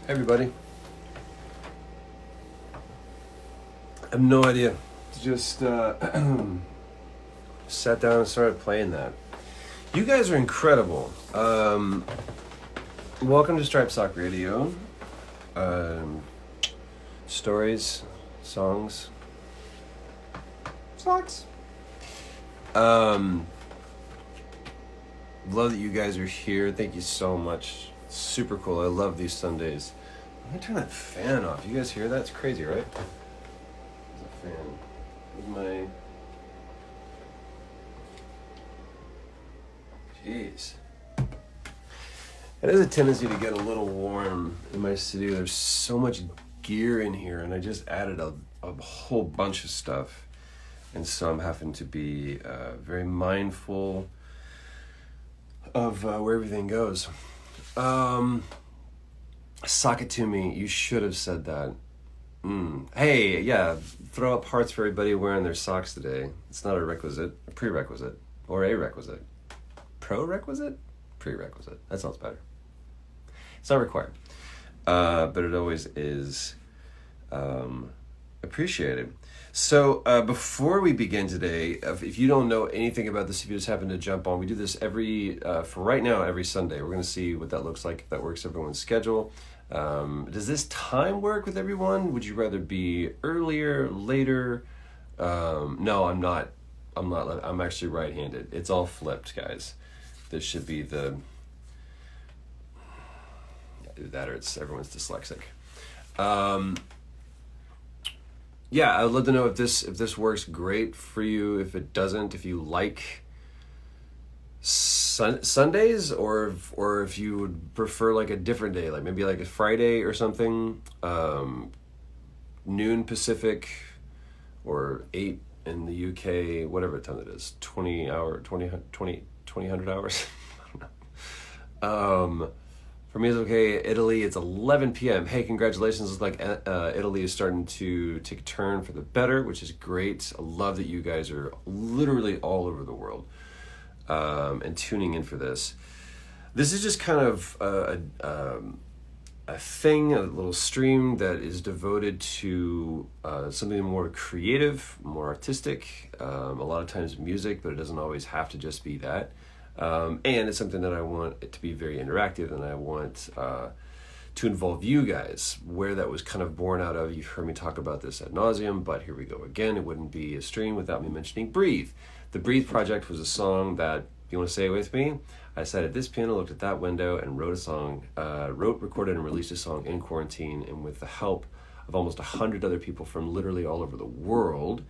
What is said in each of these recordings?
Hey everybody. I have no idea. Just sat down and started playing that. You guys are incredible. Welcome to Stripe Sock Radio. Stories, songs, socks. Love that you guys are here. Thank you so much. Super cool. I love these Sundays. Let me turn that fan off. You guys hear that? It's crazy, right? There's a fan. Where's my... Jeez. It has a tendency to get a little warm in my studio. There's so much gear in here, and I just added a whole bunch of stuff. And so I'm having to be very mindful of where everything goes. Sock it to me. You should have said that. Hey, yeah, throw up hearts for everybody wearing their socks today. It's not a requisite, a prerequisite, or a requisite. Pro-requisite? Prerequisite. That sounds better. It's not required, but it always is appreciated. So before we begin today, if you don't know anything about this, if you just happen to jump on, we do this for right now, every Sunday. We're going to see what that looks like, if that works everyone's schedule. Does this time work with everyone? Would you rather be earlier, later? No, I'm not. I'm actually right-handed. It's all flipped, guys. This should be that or it's everyone's dyslexic. Yeah, I'd love to know if this works great for you. If it doesn't, if you like Sundays, or if you would prefer like a different day, like maybe like a Friday or something, noon Pacific, or 8 in the UK, whatever time it is, 20 hours. I don't know. For me, it's okay. Italy, it's 11 p.m. Hey, congratulations. Looks like Italy is starting to take a turn for the better, which is great. I love that you guys are literally all over the world and tuning in for this. This is just kind of a thing, a little stream that is devoted to something more creative, more artistic, a lot of times music, but it doesn't always have to just be that. And it's something that I want it to be very interactive, and I want to involve you guys. Where that was kind of born out of, you've heard me talk about this ad nauseum, but here we go again. It wouldn't be a stream without me mentioning Breathe. The Breathe project was a song that, you want to say it with me? I sat at this piano, looked at that window, and wrote a song, recorded, and released a song in quarantine, and with the help of almost 100 other people from literally all over the world,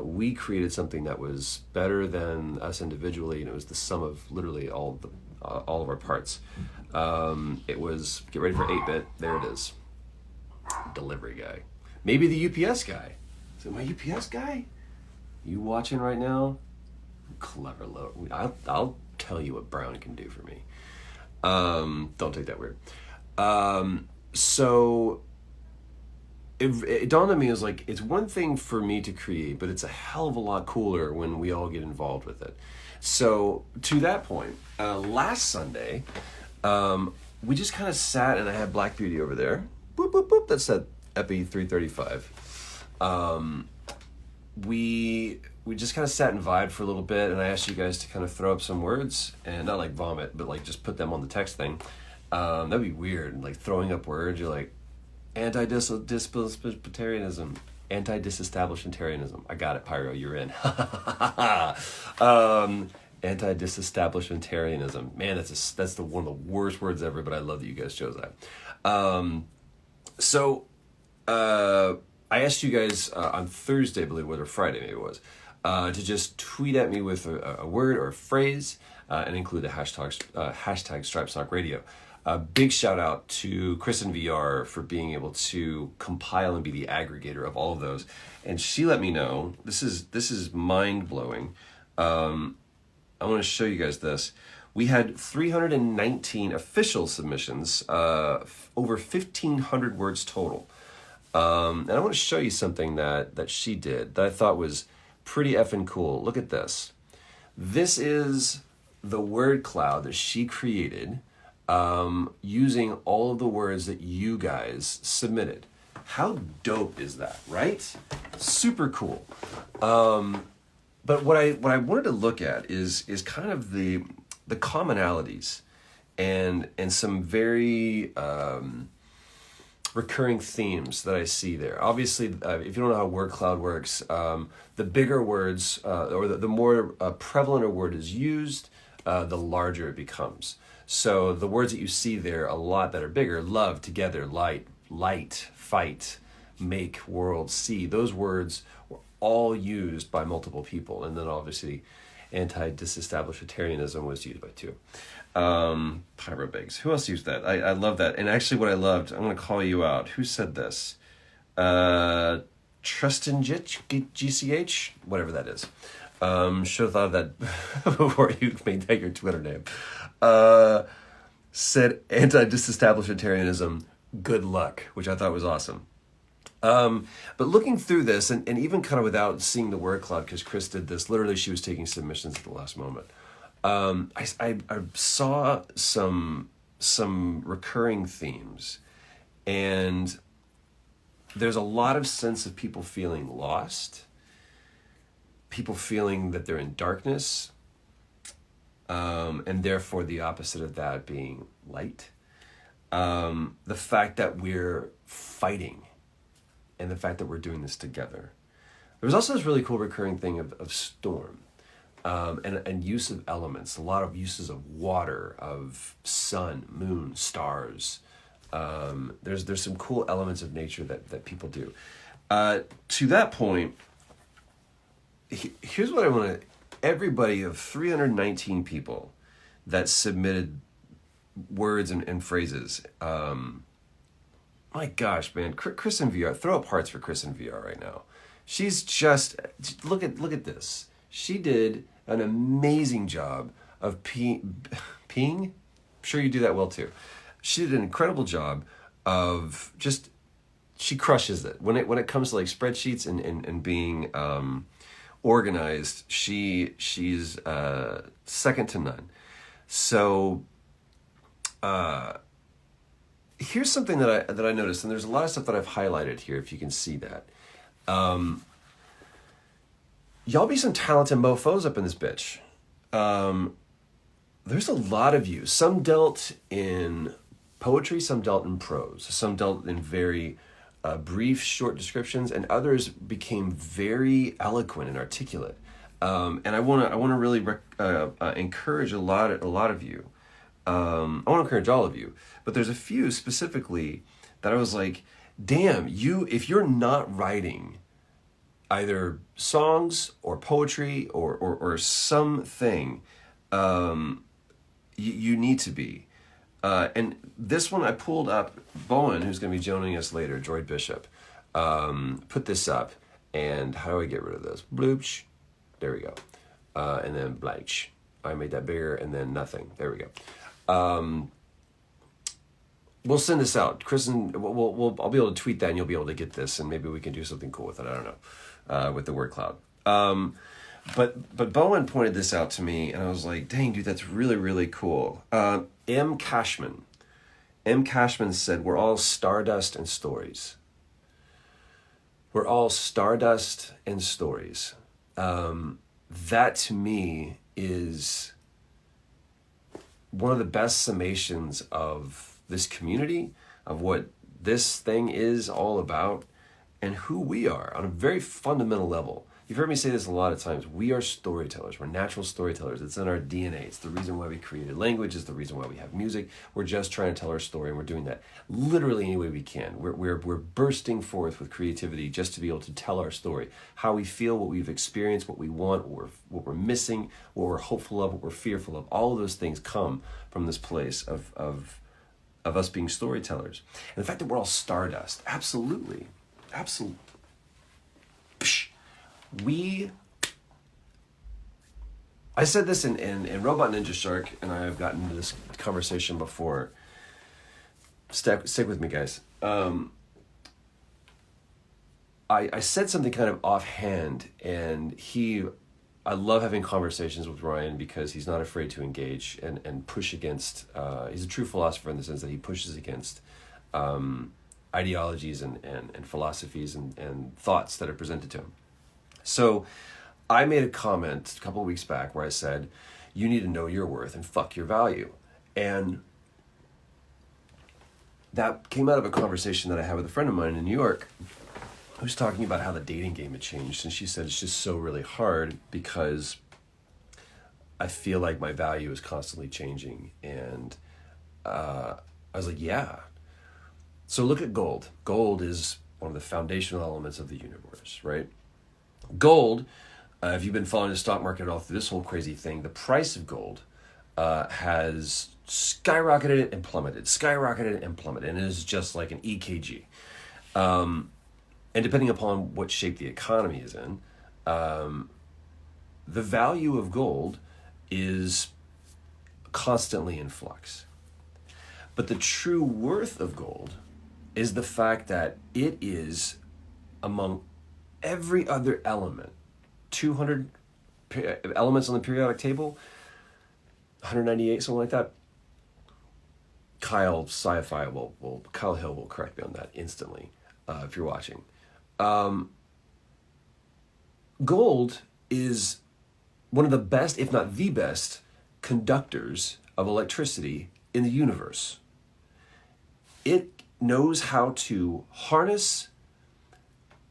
we created something that was better than us individually, and it was the sum of literally all of our parts. It was, get ready for 8-bit, there it is. Delivery guy. Maybe the UPS guy. Is it my UPS guy? You watching right now? Clever little. I'll tell you what Brown can do for me. Don't take that weird. So it dawned on me, as like, it's one thing for me to create, but it's a hell of a lot cooler when we all get involved with it. So to that point, last Sunday, we just kind of sat, and I had Black Beauty over there. Boop, boop, boop. That's that Epi 335. We just kind of sat and vibed for a little bit, and I asked you guys to kind of throw up some words, and not like vomit, but like just put them on the text thing. That'd be weird, like throwing up words. You're like, anti-disestablishmentarianism, anti-disestablishmentarianism. I got it, Pyro, you're in. Anti-disestablishmentarianism. Man, that's one of the worst words ever, but I love that you guys chose that. I asked you guys on Thursday, I believe it was, or Friday maybe it was, to just tweet at me with a word or a phrase and include the hashtag Stripe Sock Radio. A big shout out to Kristen VR for being able to compile and be the aggregator of all of those. And she let me know, this is mind blowing. I want to show you guys this. We had 319 official submissions, over 1,500 words total. And I want to show you something that she did that I thought was pretty effing cool. Look at this. This is the word cloud that she created using all of the words that you guys submitted. How dope is that, right? Super cool. But what I wanted to look at is kind of the commonalities and some very recurring themes that I see there. Obviously, if you don't know how word cloud works, the bigger words or the more prevalent a word is used, the larger it becomes. So the words that you see there, a lot that are bigger: love, together, light, fight, make, world, see. Those words were all used by multiple people, and then obviously anti-disestablishmentarianism was used by two. Pyrobigs. Who else used that? I love that. And actually what I loved, I'm going to call you out. Who said this? Trustenjich, GCH, whatever that is. Should have thought of that before you made that your Twitter name. Said anti-disestablishmentarianism, good luck, which I thought was awesome. But looking through this, and even kind of without seeing the word cloud, because Chris did this, literally she was taking submissions at the last moment. I saw some recurring themes, and there's a lot of sense of people feeling lost, people feeling that they're in darkness, and therefore the opposite of that being light. The fact that we're fighting, and the fact that we're doing this together. There was also this really cool recurring thing of storm, and use of elements, a lot of uses of water, of sun, moon, stars. There's some cool elements of nature that people do. To that point, here's what I want to, everybody of 319 people that submitted words and phrases. My gosh, man, Chris in VR, throw up hearts for Chris in VR right now. She's just, look at this. She did an amazing job of peeing. I'm sure you do that well too. She did an incredible job of just, she crushes it. When it comes to like spreadsheets and being organized, she's second to none. So here's something that I noticed, and there's a lot of stuff that I've highlighted here, if you can see that. Y'all be some talented mofos up in this bitch. There's a lot of you. Some dealt in poetry, some dealt in prose, some dealt in very brief, short descriptions, and others became very eloquent and articulate. And I want to really encourage a lot of you. I want to encourage all of you, but there's a few specifically that I was like, damn, if you're not writing either songs or poetry or something, you need to be. And this one I pulled up, Bowen, who's going to be joining us later, Droid Bishop, put this up, and how do I get rid of this? Bloopsh. There we go. And then blanch. I made that bigger, and then nothing. There we go. We'll send this out, Chris, and I'll be able to tweet that, and you'll be able to get this, and maybe we can do something cool with it. I don't know, with the word cloud. But Bowen pointed this out to me, and I was like, dang, dude, that's really, really cool. M. Cashman said, we're all stardust and stories. We're all stardust and stories. That to me is one of the best summations of this community, of what this thing is all about, and who we are on a very fundamental level. You've heard me say this a lot of times. We are storytellers. We're natural storytellers. It's in our DNA. It's the reason why we created language. It's the reason why we have music. We're just trying to tell our story, and we're doing that literally any way we can. We're bursting forth with creativity just to be able to tell our story, how we feel, what we've experienced, what we want, what we're missing, what we're hopeful of, what we're fearful of. All of those things come from this place of us being storytellers. And the fact that we're all stardust, absolutely. I said this in Robot Ninja Shark, and I have gotten into this conversation before. Stick with me, guys. I said something kind of offhand, and I love having conversations with Ryan because he's not afraid to engage and push against. He's a true philosopher in the sense that he pushes against ideologies and philosophies and thoughts that are presented to him. So I made a comment a couple of weeks back where I said, you need to know your worth and fuck your value. And that came out of a conversation that I had with a friend of mine in New York who's talking about how the dating game had changed. And she said, it's just so really hard because I feel like my value is constantly changing. And I was like, yeah. So look at gold. Gold is one of the foundational elements of the universe, right? Gold, if you've been following the stock market all through this whole crazy thing, the price of gold has skyrocketed and plummeted, and it is just like an EKG. And depending upon what shape the economy is in, the value of gold is constantly in flux. But the true worth of gold is the fact that it is among every other element, 200 elements on the periodic table, 198, something like that. Kyle Hill will correct me on that instantly if you're watching. Gold is one of the best, if not the best, conductors of electricity in the universe. It knows how to harness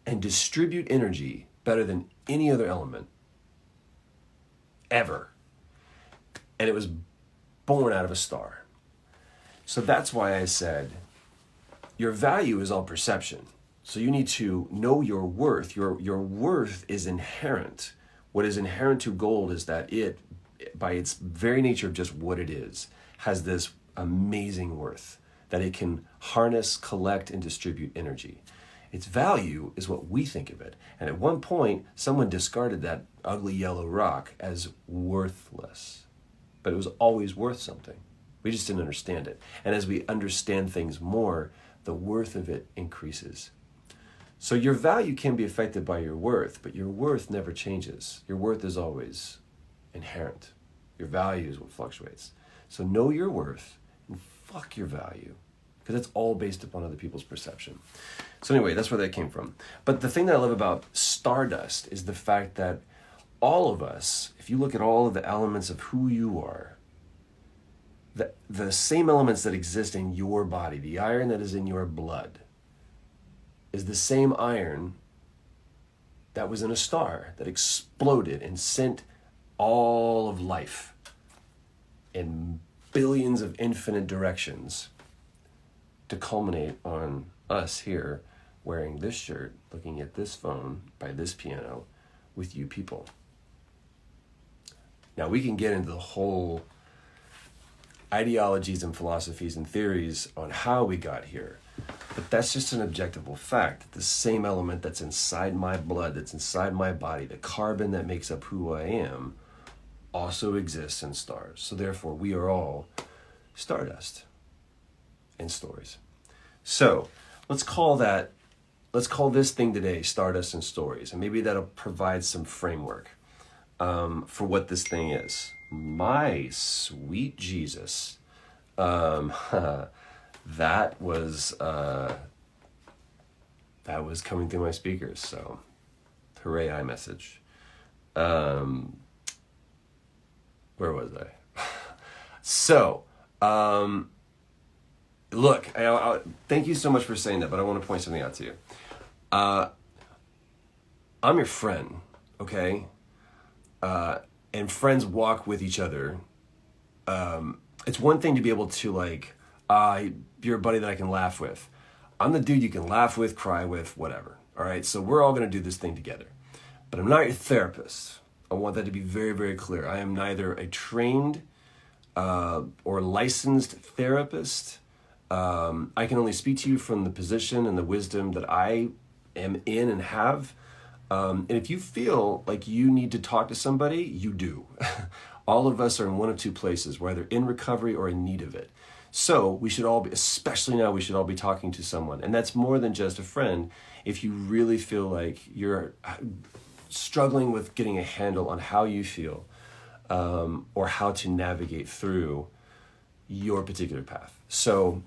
and distribute energy better than any other element ever. And it was born out of a star. So that's why I said your value is all perception. So you need to know your worth. Your worth is inherent. What is inherent to gold is that it, by its very nature of just what it is, has this amazing worth that it can harness, collect, and distribute energy. Its value is what we think of it. And at one point, someone discarded that ugly yellow rock as worthless. But it was always worth something. We just didn't understand it. And as we understand things more, the worth of it increases. So your value can be affected by your worth, but your worth never changes. Your worth is always inherent. Your value is what fluctuates. So know your worth and fuck your value, because it's all based upon other people's perception. So anyway, that's where that came from. But the thing that I love about Stardust is the fact that all of us, if you look at all of the elements of who you are, the same elements that exist in your body, the iron that is in your blood, is the same iron that was in a star that exploded and sent all of life in billions of infinite directions to culminate on us here wearing this shirt, looking at this phone by this piano with you people. Now we can get into the whole ideologies and philosophies and theories on how we got here, but that's just an objectable fact. The same element that's inside my blood, that's inside my body, the carbon that makes up who I am, also exists in stars. So therefore we are all stardust and stories. So let's call this thing today Stardust and Stories, and maybe that'll provide some framework for what this thing is. My sweet Jesus. That was coming through my speakers, so hooray iMessage. Where was I? So, look, I thank you so much for saying that, but I want to point something out to you. I'm your friend, okay? And friends walk with each other. It's one thing to be able to you're a buddy that I can laugh with. I'm the dude you can laugh with, cry with, whatever. All right, so we're all going to do this thing together. But I'm not your therapist. I want that to be very, very clear. I am neither a trained or licensed therapist. I can only speak to you from the position and the wisdom that I am in and have. And if you feel like you need to talk to somebody, you do. All of us are in one of two places. We're either in recovery or in need of it. So we should all be, especially now, we should all be talking to someone. And that's more than just a friend. If you really feel like you're struggling with getting a handle on how you feel, or how to navigate through your particular path. So,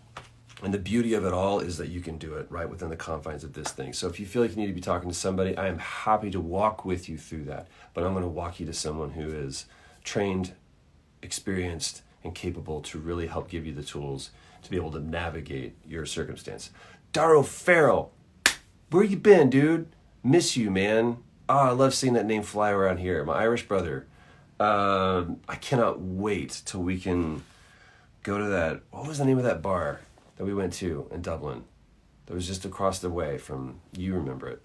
and the beauty of it all is that you can do it right within the confines of this thing. So if you feel like you need to be talking to somebody, I am happy to walk with you through that. But I'm going to walk you to someone who is trained, experienced, and capable to really help give you the tools to be able to navigate your circumstance. Daro Farrell, where you been, dude? Miss you, man. Oh, I love seeing that name fly around here. My Irish brother. I cannot wait till we can go to that. What was the name of that bar that we went to in Dublin? That was just across the way from, you remember it.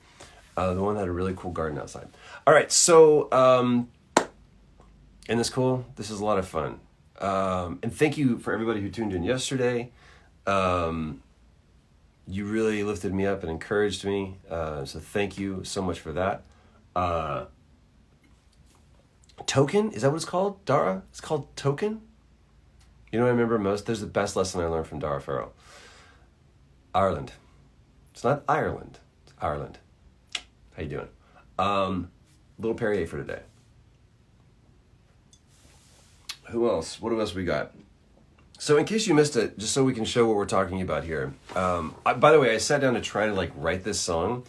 The one that had a really cool garden outside. All right, so, isn't this cool? This is a lot of fun. And thank you for everybody who tuned in yesterday. You really lifted me up and encouraged me. So thank you so much for that. Token? Is that what it's called? Dara? It's called Token? You know what I remember most? There's the best lesson I learned from Dara Farrell. Ireland. It's not Ireland. It's Ireland. How you doing? Little Perrier for today. Who else? What else we got? So in case you missed it, just so we can show what we're talking about here. By the way, I sat down to try to write this song,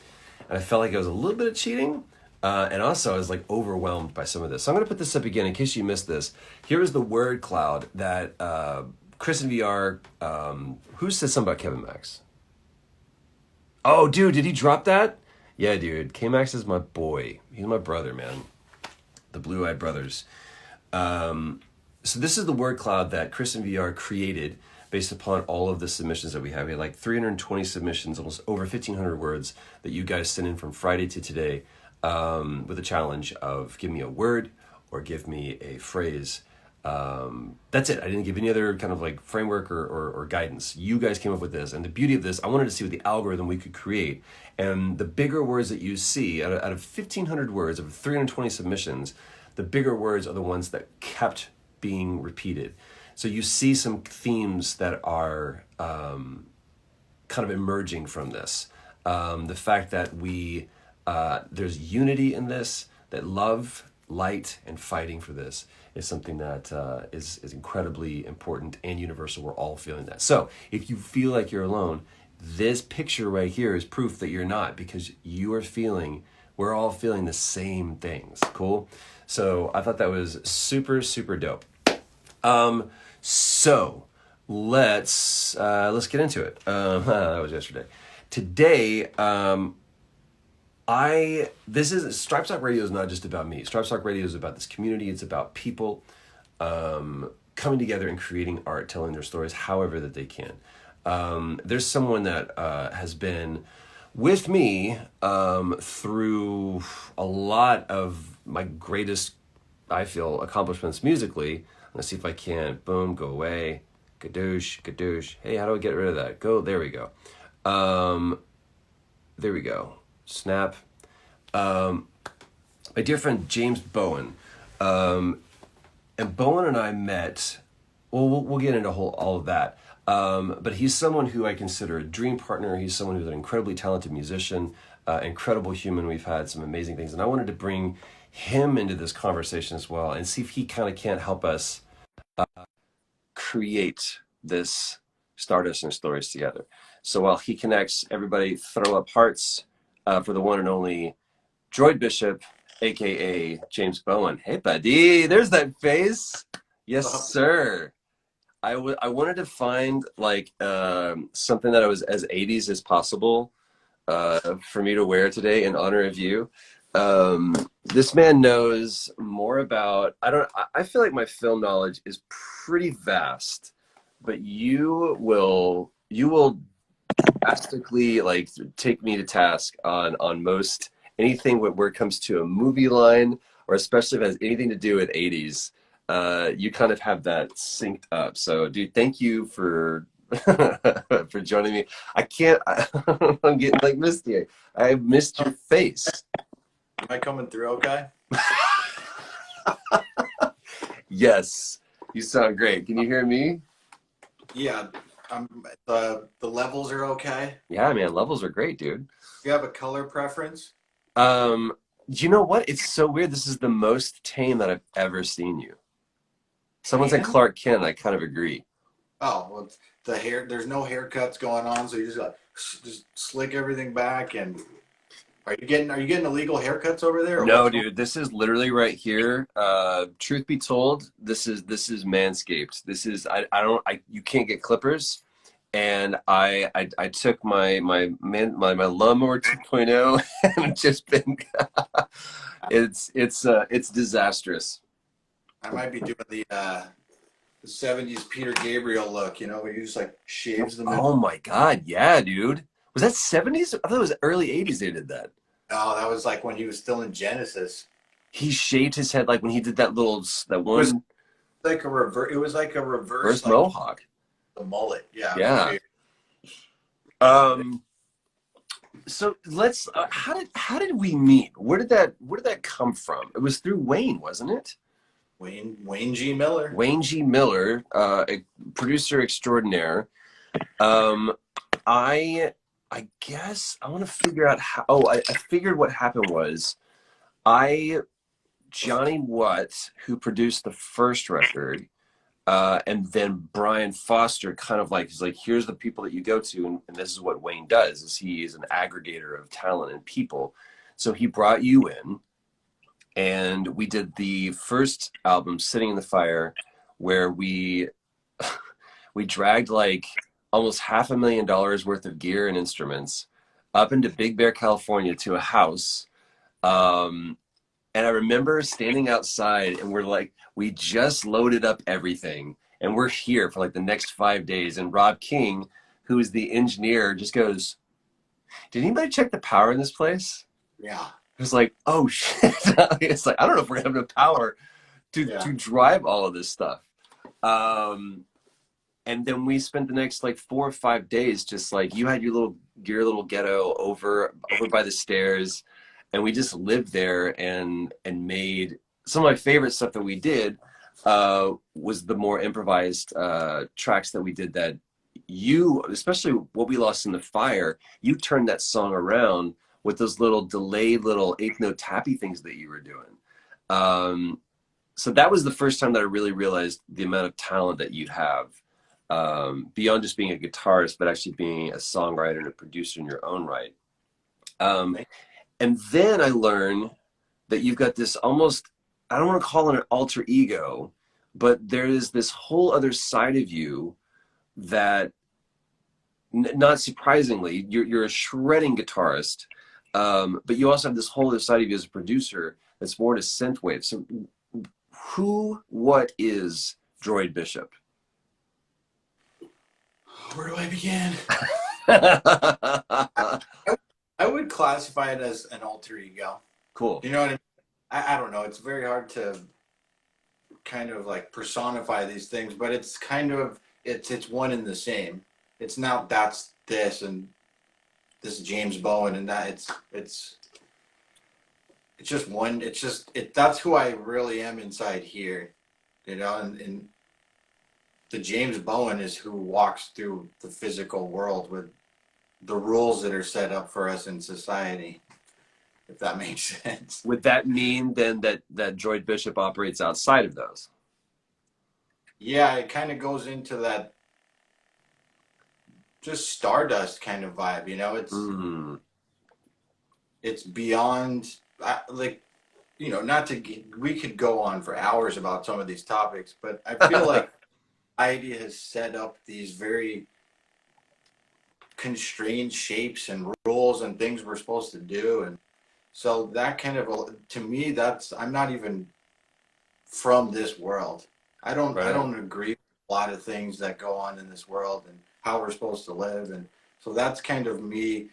and I felt like it was a little bit of cheating. And also I was overwhelmed by some of this. So I'm going to put this up again in case you missed this. Here is the word cloud that Chris and VR, who said something about Kevin Max? Oh, dude, did he drop that? Yeah, dude. K-Max is my boy. He's my brother, man. The Blue-Eyed Brothers. So this is the word cloud that Chris and VR created based upon all of the submissions that we have. We had 320 submissions, almost over 1,500 words that you guys sent in from Friday to today, with a challenge of give me a word or give me a phrase. That's it. I didn't give any other kind of framework or guidance. You guys came up with this. And the beauty of this, I wanted to see what the algorithm we could create. And the bigger words that you see, out of 1,500 words, of 320 submissions, the bigger words are the ones that kept being repeated. So you see some themes that are kind of emerging from this. The fact that there's unity in this, that love, light, and fighting for this is something that is incredibly important and universal. We're all feeling that. So if you feel like you're alone, this picture right here is proof that you're not, because we're all feeling the same things. Cool? So I thought that was super, super dope. So let's get into it. That was yesterday. Today, Stripes Talk Radio is not just about me. Stripes Talk Radio is about this community. It's about people coming together and creating art, telling their stories however that they can. There's someone that has been with me through a lot of my greatest, I feel, accomplishments musically. Let's see if I can. Boom, go away. Gadoosh, gadoosh. Hey, how do I get rid of that? Go, there we go. There we go. Snap. My dear friend James Bowen. And Bowen and I met, we'll get into all of that. But he's someone who I consider a dream partner. He's someone who's an incredibly talented musician, incredible human. We've had some amazing things. And I wanted to bring him into this conversation as well and see if he kind of can't help us create this Stardust and Stories together. So while he connects, everybody throw up hearts for the one and only Droid Bishop, aka James Bowen. Hey, buddy, there's that face. Yes, sir. I wanted to find something that was as 80s as possible for me to wear today in honor of you. This man knows more about, I feel like my film knowledge is pretty vast, but you will drastically take me to task on most anything where it comes to a movie line, or especially if it has anything to do with 80s. You kind of have that synced up. So dude, thank you for for joining me. I'm getting misty. I missed your face. Am I coming through okay? Yes, you sound great. Can you hear me? Yeah, the levels are okay. Yeah, man, levels are great, dude. Do you have a color preference? You know what? It's so weird. This is the most tame that I've ever seen you. Someone said Tan? Clark Kent. I kind of agree. Oh, well, the hair. There's no haircuts going on, so you just got just slick everything back. And are you getting illegal haircuts over there, or No, what's going? dude, this is literally right here. Truth be told, this is Manscaped. This is I don't I you can't get clippers, and I took my lawnmower 2.0 and just been it's disastrous. I might be doing the '70s Peter Gabriel look. Where you just like shaves the middle. Oh my God, yeah, dude. Was that 70s? I thought it was early 80s they did that. Oh, that was like when he was still in Genesis. He shaved his head like when he did that It was one like a reverse. It was like a reverse, first like Mohawk. the mullet. Yeah, for Yeah. sure. Um, so let's how did we meet? Where did that come from? It was through Wayne, wasn't it? Wayne G. Miller. Wayne G. Miller, a producer extraordinaire. Um, I I guess I want to figure out how. Oh, I figured what happened was I Johnny Watt, who produced the first record, and then Brian Foster kind of like, he's like, here's the people that you go to, and this is what Wayne does, is he is an aggregator of talent and people. So he brought you in, and we did the first album, Sitting in the Fire, where we dragged like almost $500,000 worth of gear and instruments up into Big Bear, California, to a house. Um, and I remember standing outside, and we're like, we just loaded up everything and we're here for like the next 5 days. And Rob King, who is the engineer, just goes, did anybody check the power in this place? Yeah, It was like, oh shit. It's like, I don't know if we're gonna have enough power yeah. to drive all of this stuff. Um, and then we spent the next like 4 or 5 days just like, you had your little ghetto over by the stairs, and we just lived there and made some of my favorite stuff that we did. Was the more improvised tracks that we did, that you, especially What We Lost in the Fire, you turned that song around with those little delayed little eighth note tappy things that you were doing. um, so that was the first time that I really realized the amount of talent that you have, beyond just being a guitarist, but actually being a songwriter and a producer in your own right. Um, and then I learned that you've got this almost, I don't want to call it an alter ego, but there is this whole other side of you that, not surprisingly, you're a shredding guitarist, but you also have this whole other side of you as a producer that's more to synthwave. So what is Droid Bishop? Where do I begin? I would classify it as an alter ego. Cool. You know what I mean? I don't know. It's very hard to kind of like personify these things, but it's kind of it's one and the same. It's not that's this and this James Bowen and that it's just one. It's just that's who I really am inside here, and the James Bowen is who walks through the physical world with the rules that are set up for us in society, if that makes sense. Would that mean then that Droid Bishop operates outside of those? Yeah, it kind of goes into that just Stardust kind of vibe, Mm. it's beyond like not we could go on for hours about some of these topics, but I feel like idea has set up these very constrained shapes and rules and things we're supposed to do, and so that kind of, to me, that's, I'm not even from this world. I Right on. don't agree with a lot of things that go on in this world and how we're supposed to live, and so that's kind of me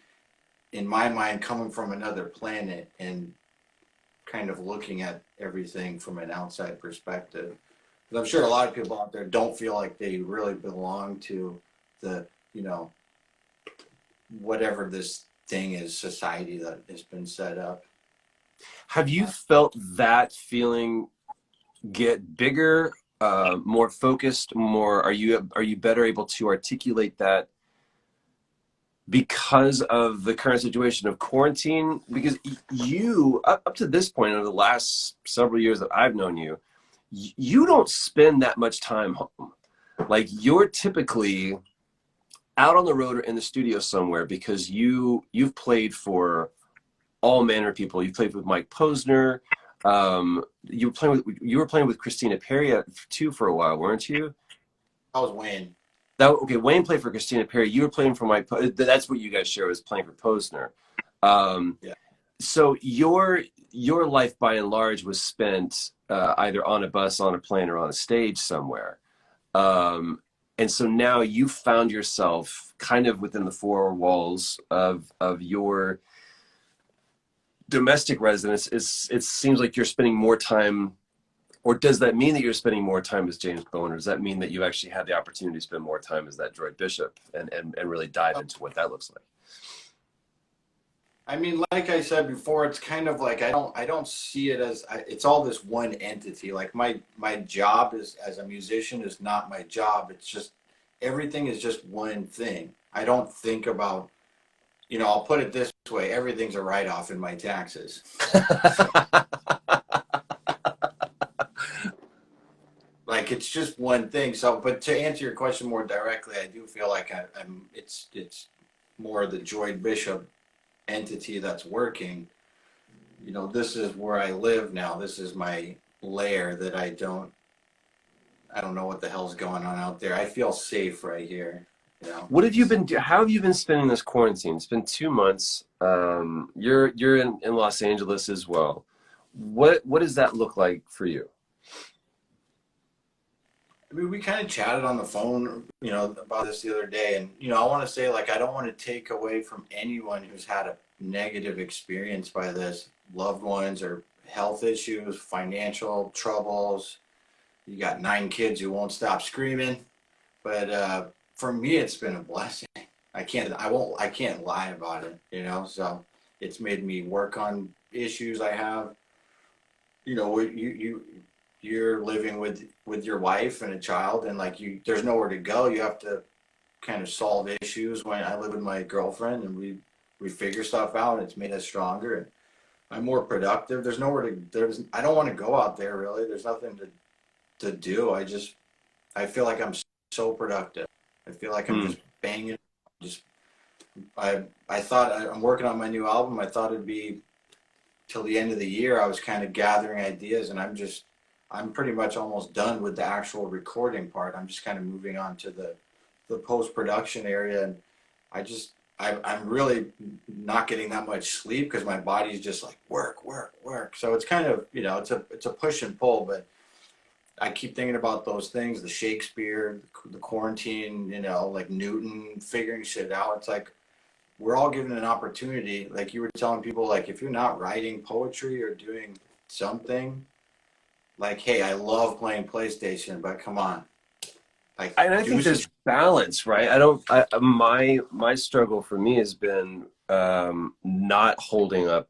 in my mind coming from another planet and kind of looking at everything from an outside perspective. But I'm sure a lot of people out there don't feel like they really belong to the, whatever this thing is, society that has been set up. Have you felt that feeling get bigger, more focused, more? Are you better able to articulate that because of the current situation of quarantine, because you up to this point, over the last several years that I've known you, you don't spend that much time home. Like, you're typically out on the road or in the studio somewhere, because you've played for all manner of people. You've played with Mike Posner. You were playing with Christina Perri too for a while, weren't you? I was Wayne. That okay. Wayne played for Christina Perri. You were playing for Mike. That's what you guys share, was playing for Posner. Um, Yeah. so your life by and large was spent either on a bus, on a plane, or on a stage somewhere. Um, and so now you found yourself kind of within the four walls of your domestic residence. It seems like you're spending more time, or does that mean that you're spending more time as James Bowen, or does that mean that you actually had the opportunity to spend more time as that Droid Bishop, and really dive into what that looks like? I mean, like I said before, it's kind of like I don't see it as it's all this one entity. Like my job is as a musician is not my job. It's just everything is just one thing. I don't think about, I'll put it this way, everything's a write-off in my taxes. Like it's just one thing. So, but to answer your question more directly, I do feel like I'm it's more the Droid Bishop entity that's working. This is where I live now. This is my lair that I don't know what the hell's going on out there. I feel safe right here. What have you been? How have you been spending this quarantine? It's been 2 months. You're in Los Angeles as well. What does that look like for you? I mean, we kind of chatted on the phone, about this the other day, and I want to say like I don't want to take away from anyone who's had a negative experience by this, loved ones or health issues, financial troubles. You got 9 kids who won't stop screaming. But for me, it's been a blessing. I can't lie about it. So it's made me work on issues I have. You're living with your wife and a child, and like there's nowhere to go. You have to kind of solve issues. When I live with my girlfriend, and we figure stuff out, and it's made us stronger. And I'm more productive. I don't want to go out there really. There's nothing to do. I feel like I'm so productive. I feel like I'm just banging. Just I thought I'm working on my new album. I thought it'd be till the end of the year. I was kind of gathering ideas, and I'm pretty much almost done with the actual recording part. I'm just kind of moving on to the post production area, and I'm really not getting that much sleep because my body's just like work, work, work. So it's kind of it's a push and pull, but I keep thinking about those things, the Shakespeare, the quarantine, like Newton figuring shit out. It's like we're all given an opportunity. Like you were telling people, like if you're not writing poetry or doing something, like, hey, I love playing PlayStation, but come on, like And I think there's balance, right? My struggle for me has been not holding up,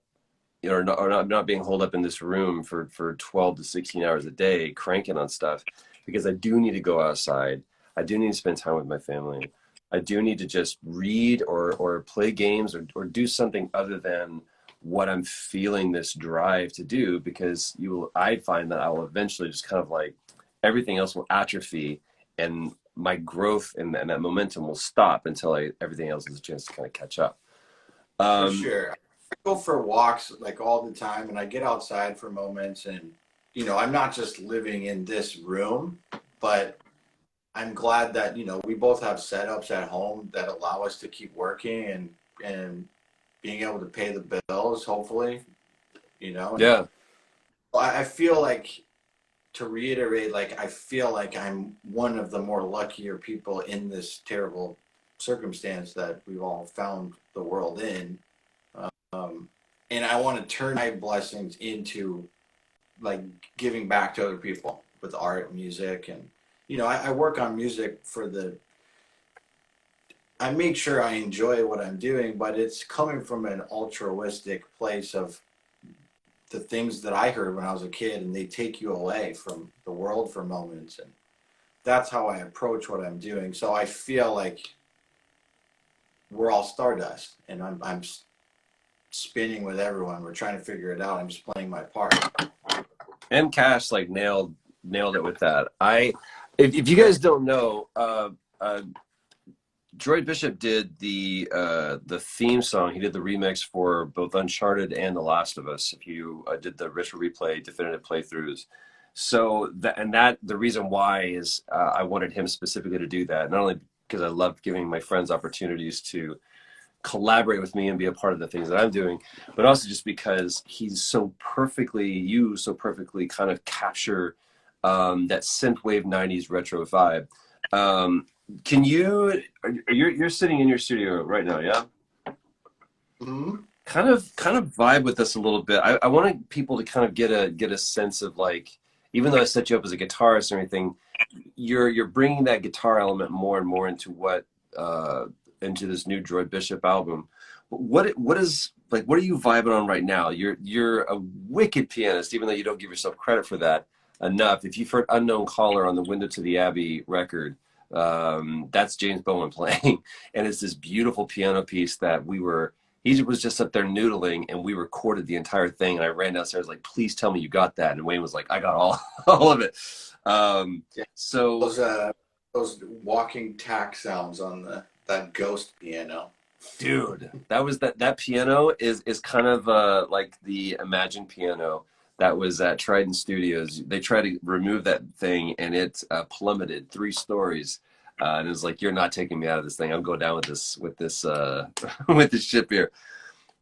or not being holed up in this room for 12 to 16 hours a day cranking on stuff, because I do need to go outside. I do need to spend time with my family. I do need to just read or play games or do something other than what I'm feeling this drive to do, because I find that I will eventually just kind of like everything else will atrophy, and my growth and that momentum will stop until everything else has a chance to kind of catch up. for Um, sure. I go for walks like all the time, and I get outside for moments, and I'm not just living in this room, but I'm glad that we both have setups at home that allow us to keep working and being able to pay the bills, hopefully. And yeah. I feel like, to reiterate, like I feel like I'm one of the more luckier people in this terrible circumstance that we've all found the world in. And I want to turn my blessings into like giving back to other people with art, music, and I work on music I make sure I enjoy what I'm doing, but it's coming from an altruistic place of the things that I heard when I was a kid, and they take you away from the world for moments, and that's how I approach what I'm doing. So I feel like we're all Stardust, and I'm spinning with everyone. We're trying to figure it out. I'm just playing my part. And Cash like nailed it with that. If you guys don't know, Droid Bishop did the theme song. He did the remix for both Uncharted and The Last of Us. If you did the retro replay definitive playthroughs, so that the reason why is I wanted him specifically to do that. Not only because I love giving my friends opportunities to collaborate with me and be a part of the things that I'm doing, but also just because you so perfectly kind of capture that synthwave '90s retro vibe. Can you? You're sitting in your studio right now, yeah? Mm-hmm. Kind of vibe with us a little bit. I wanted people to kind of get a sense of like, even though I set you up as a guitarist or anything, you're bringing that guitar element more and more into into this new Droid Bishop album. What is like? What are you vibing on right now? You're a wicked pianist, even though you don't give yourself credit for that enough. If you've heard "Unknown Caller" on the Window to the Abbey record, that's James Bowen playing, and it's this beautiful piano piece that he was just up there noodling, and we recorded the entire thing. And I ran downstairs like, "Please tell me you got that." And Wayne was like, "I got all all of it." Yeah. So, Those walking tack sounds on that ghost piano. dude, that piano is kind of like the Imagine piano that was at Trident Studios. They tried to remove that thing, and it plummeted 3 stories. And it was like, "You're not taking me out of this thing. I'm going down with this with this ship here."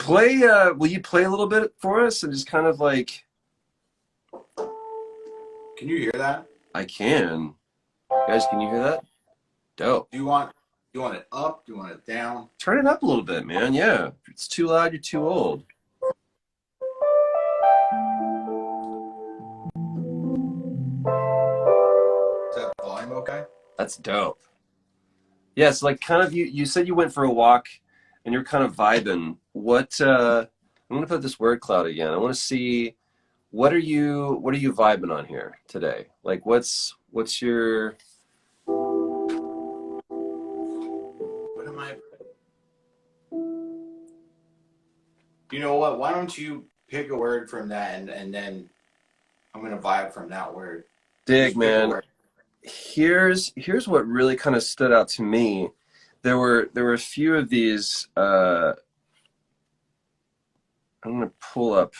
Will you play a little bit for us and just kind of like? Can you hear that? I can. Guys, can you hear that? Dope. Do you want it up? Do you want it down? Turn it up a little bit, man. Yeah. If it's too loud, you're too old. Is that volume okay? That's dope. Yeah, it's like kind of you said you went for a walk and you're kind of vibing. I'm gonna put this word cloud again. I want to see what are you vibing on here today? Like what's your What am I? You know what? Why don't you pick a word from that, and then I'm gonna vibe from that word. dig, Just pick a man? word. Here's what really kind of stood out to me. There were a few of these I'm gonna pull up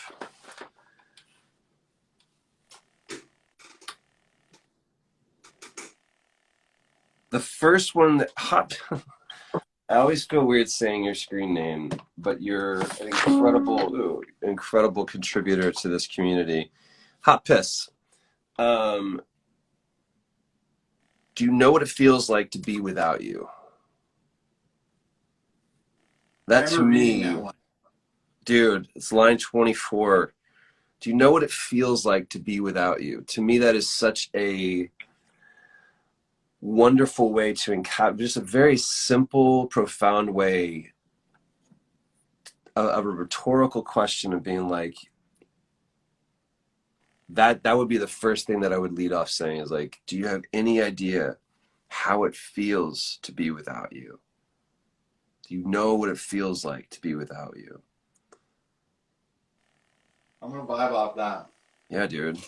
the first one that hot. I always feel weird saying your screen name, but you're an incredible contributor to this community. Hot Piss. Um, do you know what it feels like to be without you? I That to remember reading me, that one. dude, it's line 24. Do you know what it feels like to be without you? To me, that is such a wonderful way to encapture, just a very simple, profound way of a rhetorical question of being like, that would be the first thing that I would lead off saying is like, do you have any idea how it feels to be without you? Do you know what it feels like to be without you? I'm gonna vibe off that. Yeah, dude.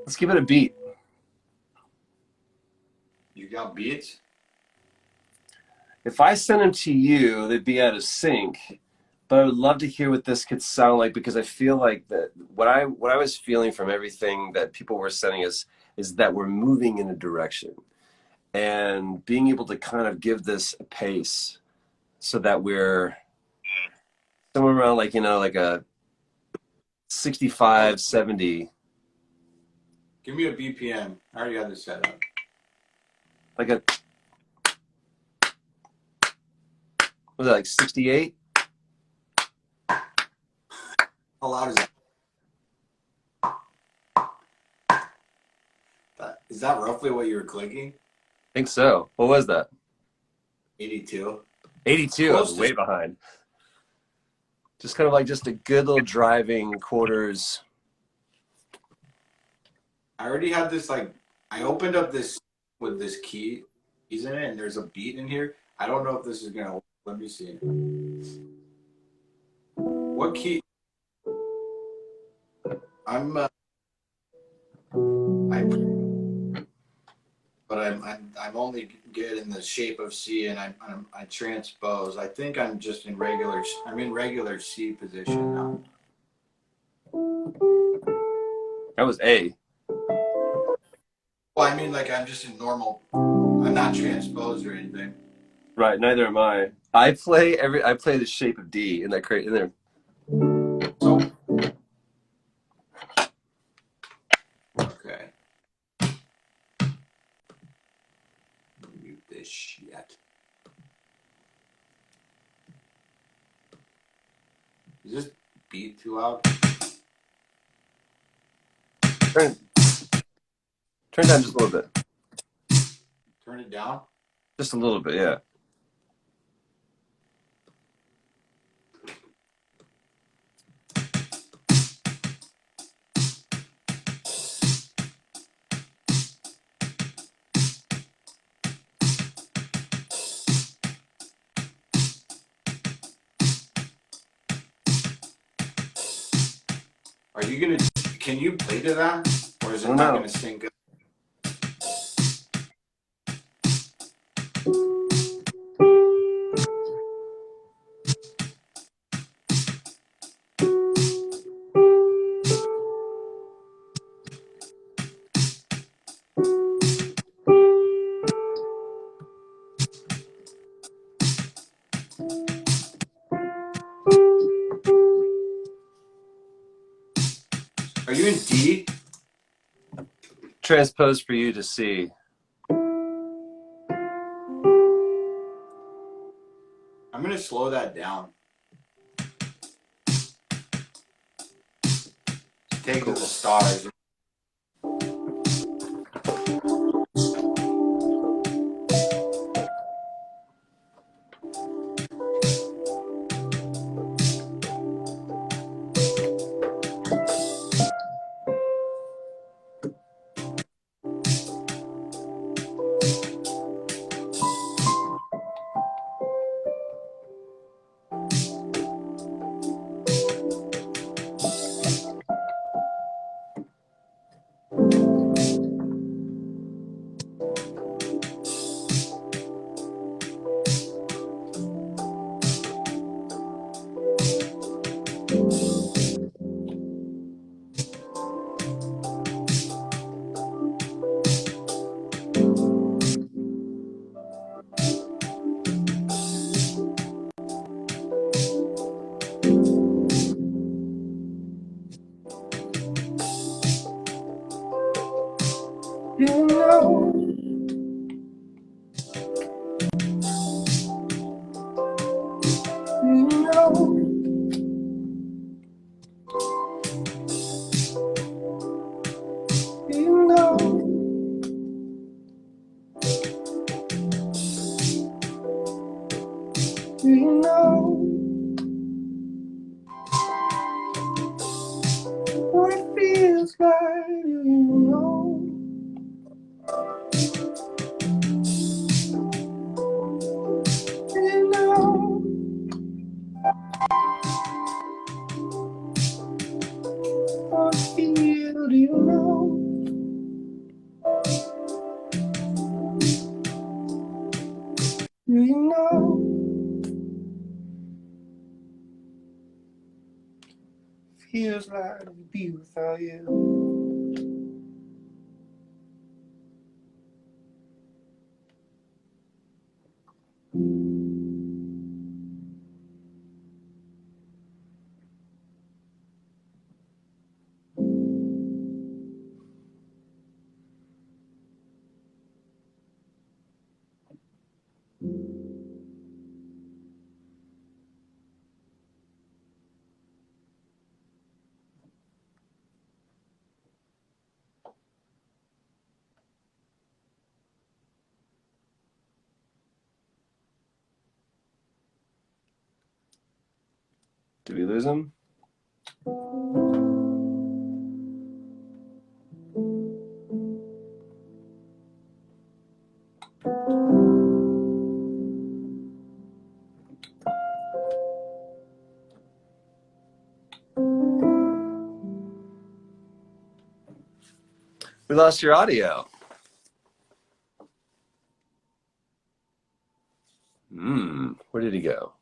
Let's give it a beat. You got beats? If I send them to you, they'd be out of sync. But I would love to hear what this could sound like because I feel like that what I was feeling from everything that people were sending us is that we're moving in a direction and being able to kind of give this a pace so that we're somewhere around like like a Oh, 65, 70, give me a BPM. I already got this set up. like a was that like 68? How loud is that? Is that roughly what you were clicking? I think so. What was that? 82. 82. I was Close to. way behind. Just kind of like just a good little driving quarters. I already had this like. I opened up this with this key. He's in it, and there's a beat in here. I don't know if this is gonna. Let me see. What key? I'm. I. But I'm only good in the shape of C, and I transpose. I think I'm just in regular. I'm in regular C position now. That was A. Well, I mean, like I'm just in normal. I'm not transposed or anything. Right, neither am I. I play the shape of D in that crate in there. So okay, mute this shit. Is this beat too loud? Turn turn down just a little bit. Turn it down. Just a little bit, yeah. Are you gonna? Can you play to that, or is I it don't not know. gonna sync up? Are you in D? Transpose for you to see. I'm gonna slow that down. Take to the Cool. stars. You know, you know, you know. You know what it feels like, you know. You know what it feels, you know. feels like to be without you. Did we lose him? We lost your audio. Where did he go?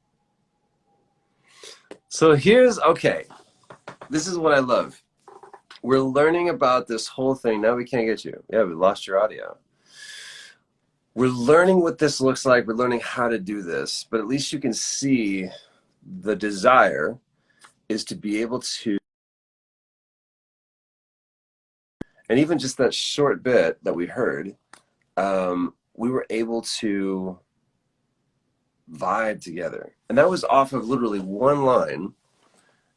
So okay. This is what I love. We're learning about this whole thing. Now we can't get you. Yeah, we lost your audio. We're learning what this looks like. We're learning how to do this. But at least you can see the desire is to be able to, and even just that short bit that we heard, we were able to vibe together. And that was off of literally one line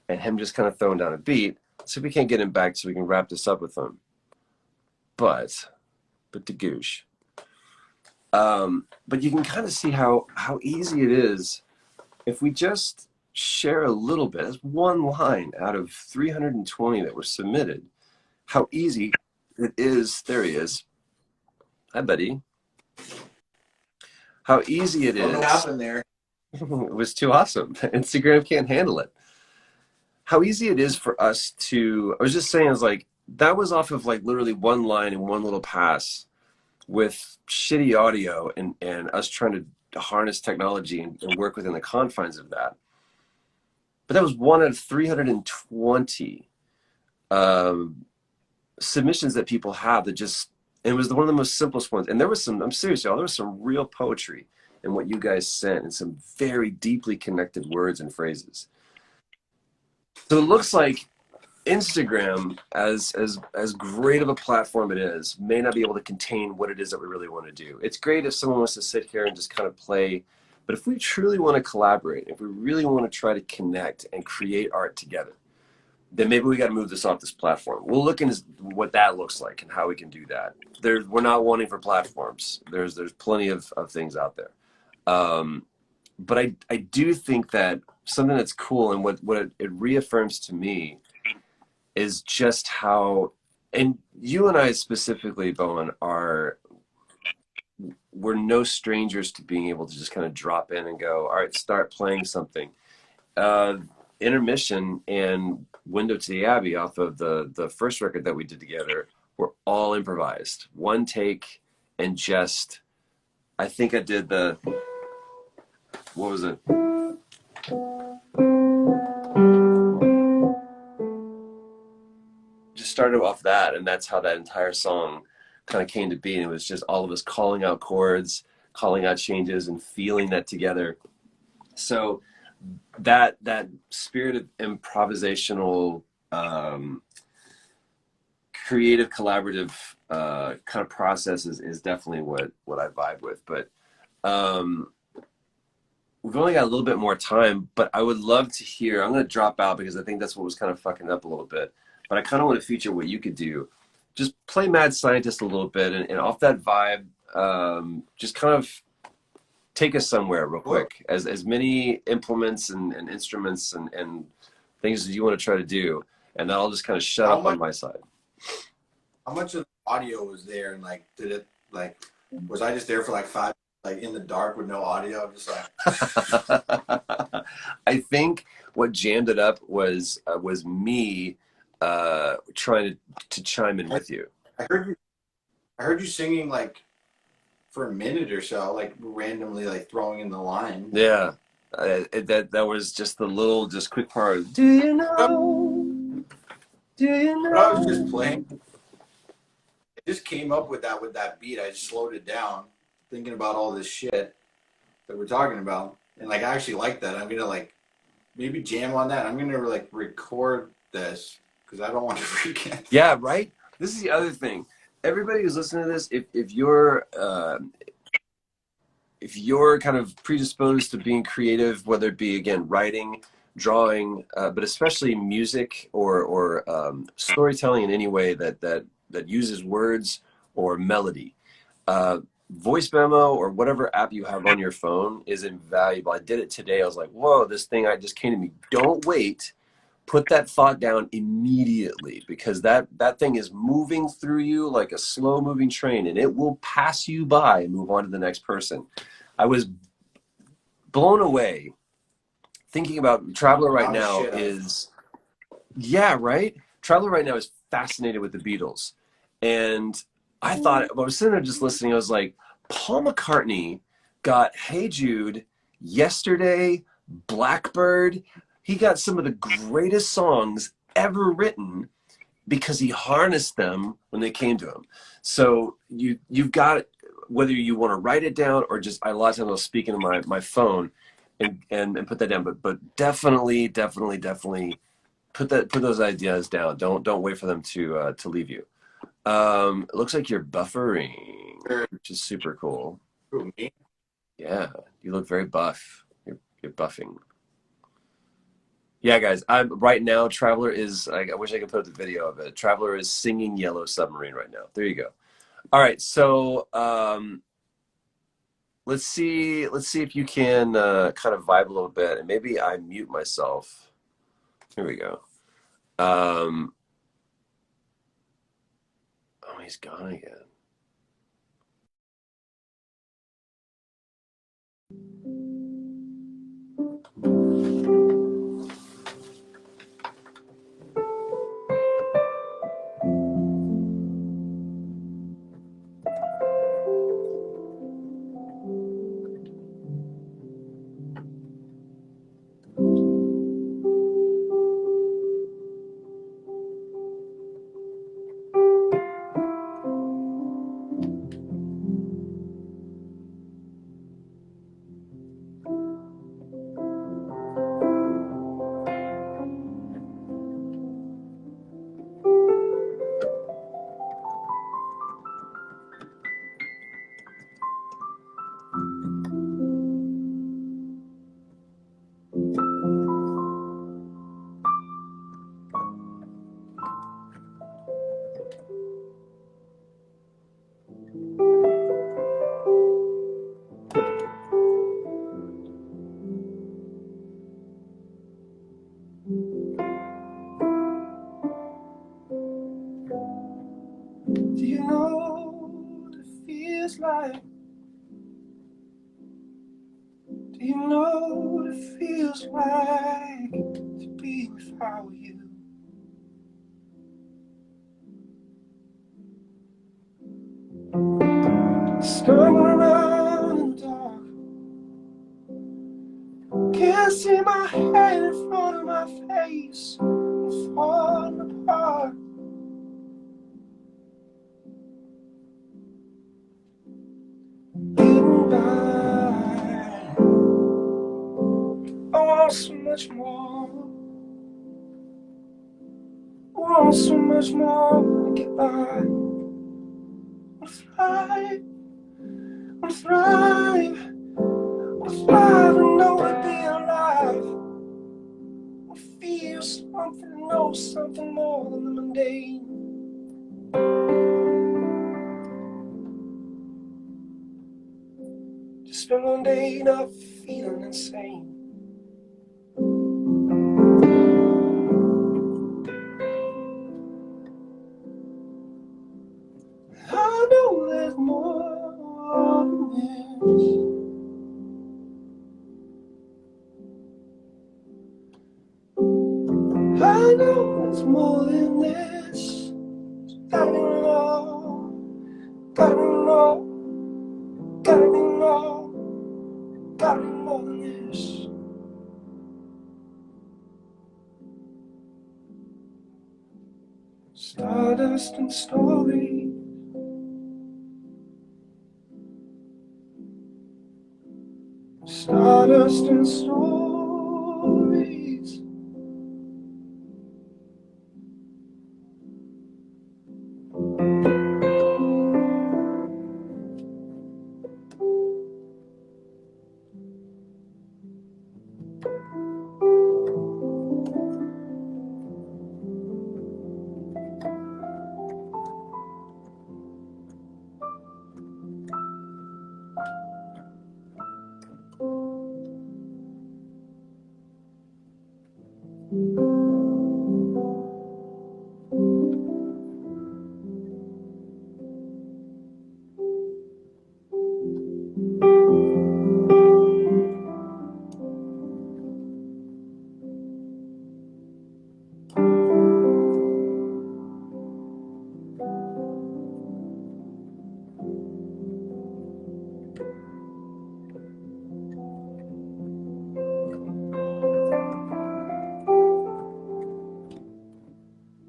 and him just kind of throwing down a beat. So we can't get him back so we can wrap this up with him. But the goosh. But you can kind of see how easy it is if we just share a little bit. That's one line out of 320 that were submitted. How easy it is. There he is. Hi, buddy. How easy it is. What happened there? It was too awesome. Instagram can't handle it. How easy it is for us to, I was just saying, I was like, that was off of like literally one line and one little pass with shitty audio and us trying to harness technology and work within the confines of that. But that was one out of 320 submissions that people have that just, and it was one of the most simplest ones. And there was some, I'm serious, y'all, there was some real poetry in what you guys sent and some very deeply connected words and phrases. So it looks like Instagram, as great of a platform it is, may not be able to contain what it is that we really want to do. It's great if someone wants to sit here and just kind of play, but if we truly want to collaborate, if we really want to try to connect and create art together, then maybe we got to move this off this platform. We'll look into what that looks like and how we can do that. We're not wanting for platforms. There's plenty of things out there. But I do think that something that's cool and what it reaffirms to me is just how, and you and I specifically, Bowen, we're no strangers to being able to just kind of drop in and go, all right, start playing something. Intermission and Window to the Abbey off of the first record that we did together were all improvised. One take and just, I think I did what was it? Just started off that, and that's how that entire song kind of came to be. And it was just all of us calling out chords, calling out changes, and feeling that together. So that spirit of improvisational, creative, collaborative kind of process is definitely what I vibe with. But we've only got a little bit more time, but I would love to hear, I'm going to drop out because I think that's what was kind of fucking up a little bit. But I kind of want to feature what you could do. Just play Mad Scientist a little bit and off that vibe, just kind of take us somewhere real quick. As many implements and instruments and things as you want to try to do. And then I'll just kind of shut up on my side. How much of the audio was there? And like, was I just there for like 5, like in the dark with no audio? Just like. I think what jammed it up was me trying to chime in with you. I heard you singing like for a minute or so, like randomly, like throwing in the line. Yeah, that was just the little, just quick part. Do you know Do you But I was just know? playing. I just came up with that beat. I just slowed it down, thinking about all this shit that we're talking about, and like I actually like that. I'm gonna like maybe jam on that. I'm gonna like record this because I don't want to forget. Yeah, right. This is the other thing. Everybody who's listening to this, if you're kind of predisposed to being creative, whether it be again writing, drawing, but especially music or storytelling in any way that uses words or melody, uh, voice memo or whatever app you have on your phone is invaluable. I did it today. I was like, whoa, this thing I just came to me. Don't wait. Put that thought down immediately, because that thing is moving through you like a slow moving train, and it will pass you by and move on to the next person. I was blown away thinking about Traveler right No now shit. is, yeah, right? Traveler right now is fascinated with the Beatles. And I thought, I was sitting there just listening, I was like, Paul McCartney got Hey Jude, Yesterday, Blackbird. He got some of the greatest songs ever written because he harnessed them when they came to him. So you've got, whether you want to write it down or just, a lot of times I'll speak into my phone and put that down. But definitely put those ideas down. Don't wait for them to leave you. It looks like you're buffering, which is super cool. Who, me? Yeah, you look very buff. You're buffing. Yeah, guys. I'm right now. Traveler is. I wish I could put up the video of it. Traveler is singing "Yellow Submarine" right now. There you go. All right. So let's see. Let's see if you can kind of vibe a little bit, and maybe I mute myself. Here we go. Oh, he's gone again. Do you know what it feels like? Do you know what it feels like to be without you? Stumbling around in the dark, can't see my head in front of my face, I'm falling apart. Getting by, I want so much more. I want so much more to get by. I'll fly, I'll thrive, I'll thrive and know to be alive. I'll feel something, know something more than the mundane. Just spend one day not feeling insane. I know there's more than this. I know it's more than this. Gotta be more, gotta be more, gotta be more, gotta be more than this. Stardust and stories. Stardust and stories.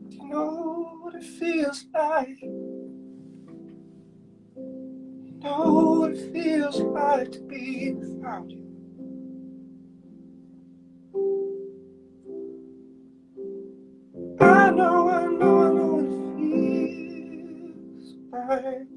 Do you know what it feels like? Know what it feels like to be without you. I know what it feels like.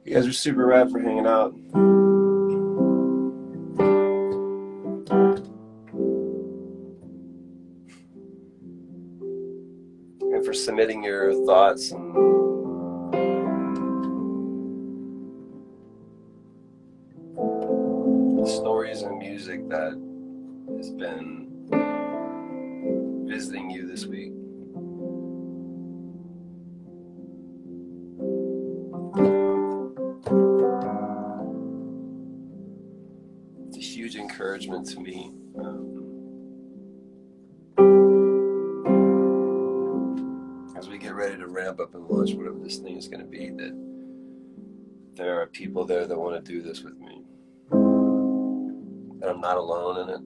You guys are super rad for hanging out. And for submitting your thoughts and stories and music that has been visiting you this week. It's a huge encouragement to me. As we get ready to ramp up and launch whatever this thing is going to be, that there are people there that want to do this with me. That I'm not alone in it.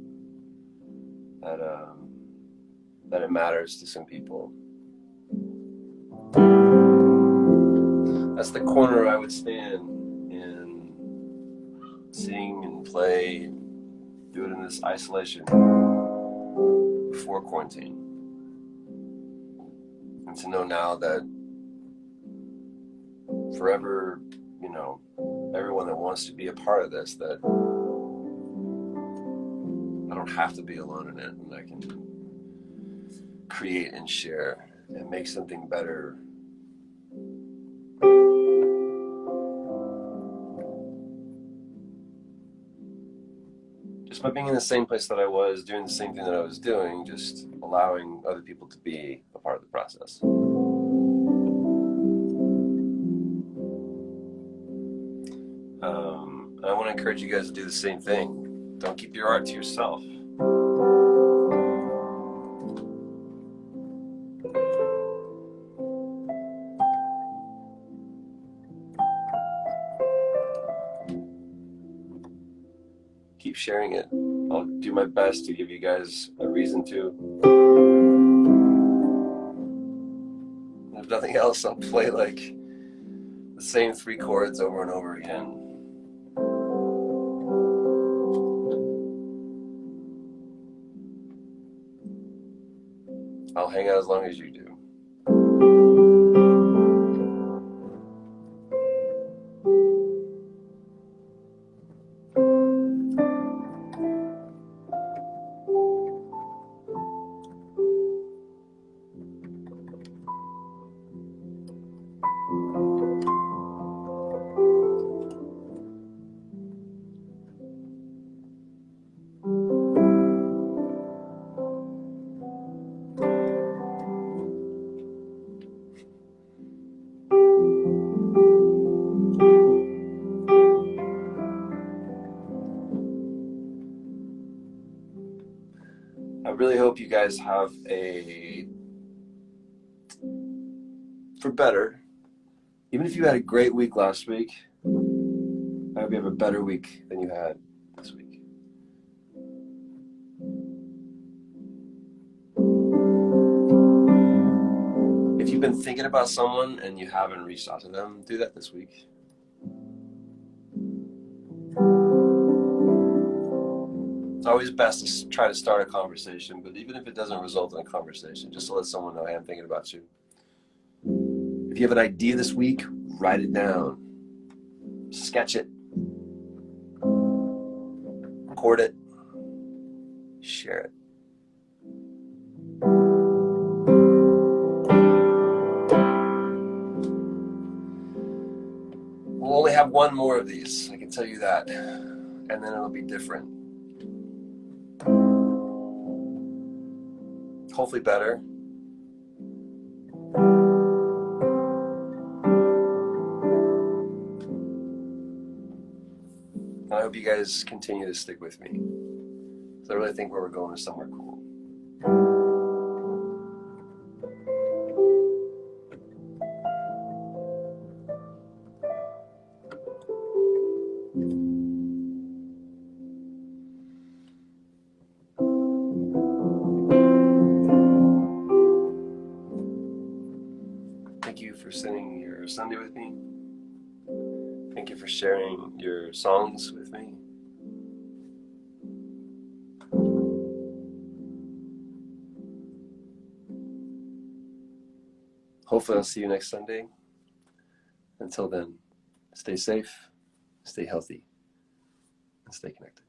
That it matters to some people. That's the corner I would stand in, sing and play, do it in this isolation before quarantine. And to know now that forever, you know, everyone that wants to be a part of this, that I don't have to be alone in it, and I can create and share and make something better. Just by being in the same place that I was, doing the same thing that I was doing, just allowing other people to be a part of the process. And I want to encourage you guys to do the same thing. Don't keep your art to yourself. Keep sharing it. I'll do my best to give you guys a reason to. If nothing else, I'll play like the same 3 chords over and over again. I'll hang out as long as you do. I really hope you guys have for better, even if you had a great week last week, I hope you have a better week than you had this week. If you've been thinking about someone and you haven't reached out to them, do that this week. It's always best to try to start a conversation, but even if it doesn't result in a conversation, just to let someone know, hey, I'm thinking about you. If you have an idea this week, write it down. Sketch it. Record it. Share it. We'll only have one more of these, I can tell you that. And then it'll be different. Hopefully better. I hope you guys continue to stick with me, because I really think where we're going is somewhere cool. Thank you for spending your Sunday with me. Thank you for sharing your songs with me. Hopefully I'll see you next Sunday. Until then, stay safe, stay healthy, and stay connected.